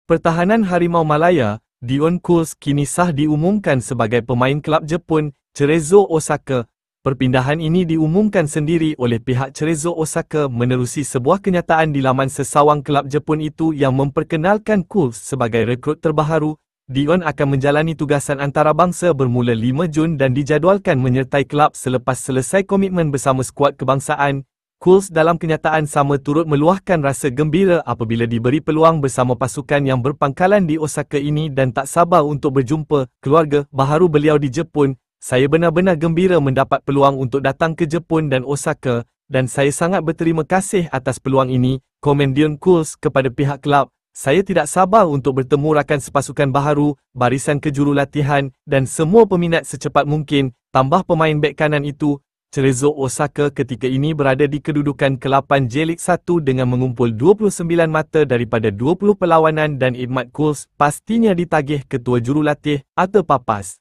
Pertahanan Harimau Malaya, Dion Kuls kini sah diumumkan sebagai pemain kelab Jepun, Cerezo Osaka. Perpindahan ini diumumkan sendiri oleh pihak Cerezo Osaka menerusi sebuah kenyataan di laman sesawang kelab Jepun itu yang memperkenalkan Kuls sebagai rekrut terbaharu. Dion akan menjalani tugasan antarabangsa bermula 5 Jun dan dijadualkan menyertai kelab selepas selesai komitmen bersama skuad kebangsaan. Kuls dalam kenyataan sama turut meluahkan rasa gembira apabila diberi peluang bersama pasukan yang berpangkalan di Osaka ini dan tak sabar untuk berjumpa keluarga baharu beliau di Jepun. Saya benar-benar gembira mendapat peluang untuk datang ke Jepun dan Osaka, dan saya sangat berterima kasih atas peluang ini, komen Dion Kuls kepada pihak kelab. Saya tidak sabar untuk bertemu rakan sepasukan baharu, barisan kejurulatihan dan semua peminat secepat mungkin, tambah pemain bek kanan itu. Cerezo Osaka ketika ini berada di kedudukan ke-8 J-League 1 dengan mengumpul 29 mata daripada 20 perlawanan dan khidmat Kuls pastinya ditagih ketua jurulatih Arthur Papas.